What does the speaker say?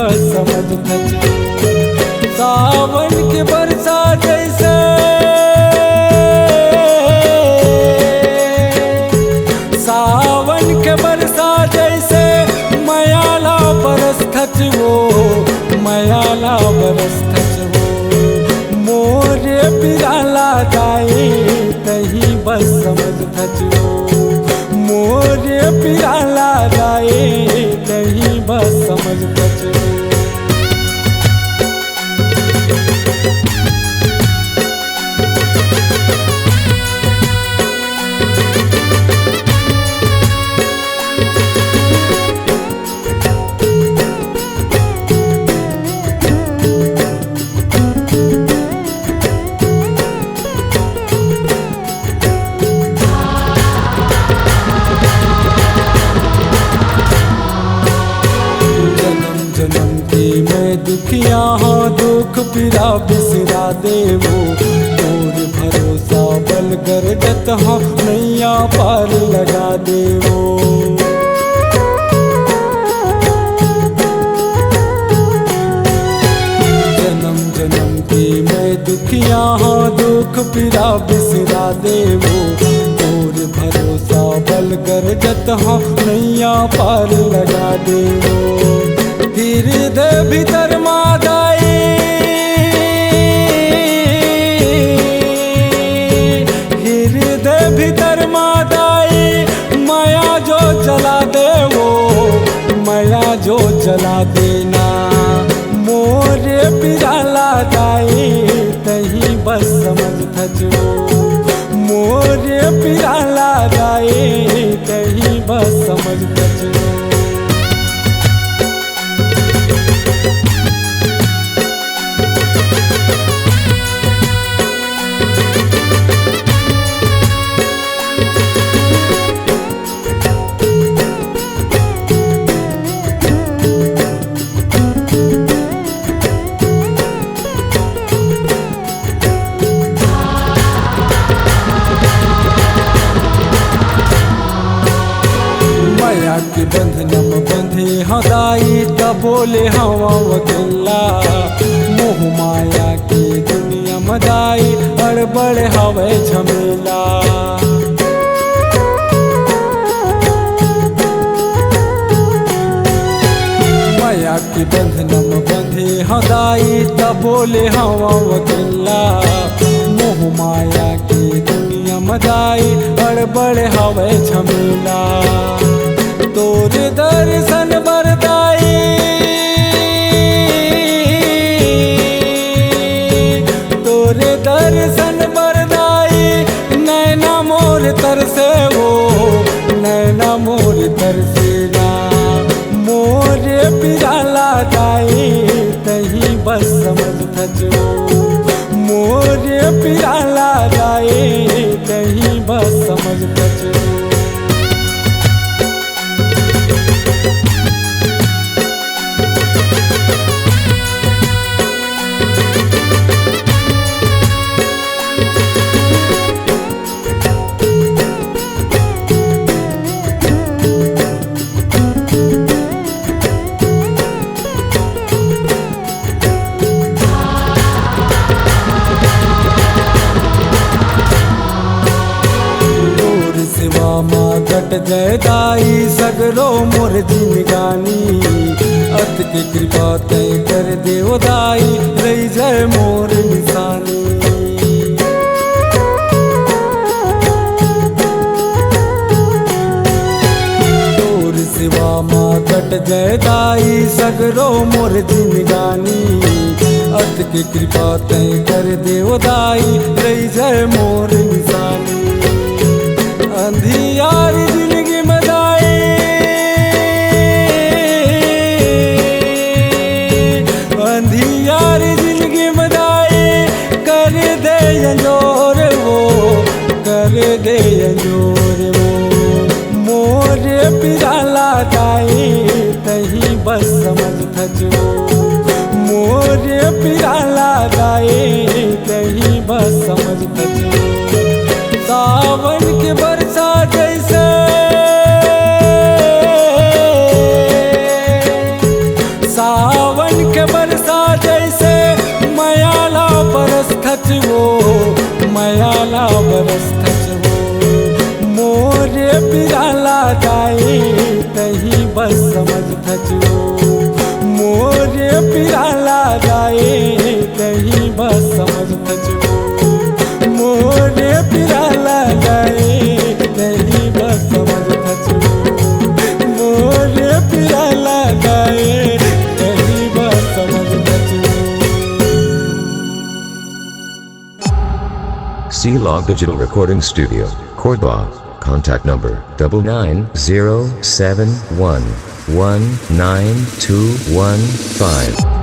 बस समझ खच। सावन के बरसा जैसे सावन के बरसा जैसे मयाला बरस खच वो मयाला बरस खच वो मोरे पिराला जाए तही बस समझ खच वो मोरे पिराला जाए तही बस समझ खच वो। दुखिया हो दुख पीरा बिसरा देवो तोर भरोसा बल कर जत हो नैया पार लगा देवो। जन्म जन्म की मैं दुखिया हो दुख पीरा बिसरा देवो तोर भरोसा बल कर जत हो नैया पार लगा देवो। हृदय भीतर मादाई हृदय भीतर मादाई माया जो जला दे वो माया जो जला देना मोरे पिराला जाए तही बस समझ खच वो मोरे पिराला जाए तही बस समझ खच वो। के बंधनम बंधे हदाई तब बोले हवा वकिल्ला मोह माया की दुनिया मदाई अड़बड़ हवे झमेला। माया के बंधनम बंधे हदाई तब बोले हवा वकिल्ला मोह माया की दुनिया मदाई अड़बड़ हवे झमेला। तोरे दर्शन बरदाई तोरे दर्शन बरदाई नैना मोर तरसे वो नैना मोर तरसेना मोरे पिराला जाए तही बस समझ खच वो मोरे पिराला जाए तही बस समझ खच वो। गट जय दाई सगरो मोर जिनगानी अत के कृपा तय कर देव दाई रही जय मोर निशानी। तोर सिवा माँ गट जय दाई सगरो मोर जिनगानी अत के कृपा तय कर देव दाई रही जय मोर निशानी। अंधियार जिंदगी मदाई अंधियार जिंदगी मदाई कर दे अंजोर वो कर दे अंजोर वो मोरे पिराला जाए तही बस समझ खच वो मोरे पिराला जाए तही बस समझ खच वो। सावन के बरसा जैसे बस थच हो मोरे पिराला जाए तही बस समझ थच हो मोरे पिराला जाए तही बस समझ थच हो मोरे पिराला जाए तही बस समझ थच हो मोरे पिराला जाए तही बस समझ थच हो। C-Log Digital Recording Studio, Cordoba. Contact number 99071192115.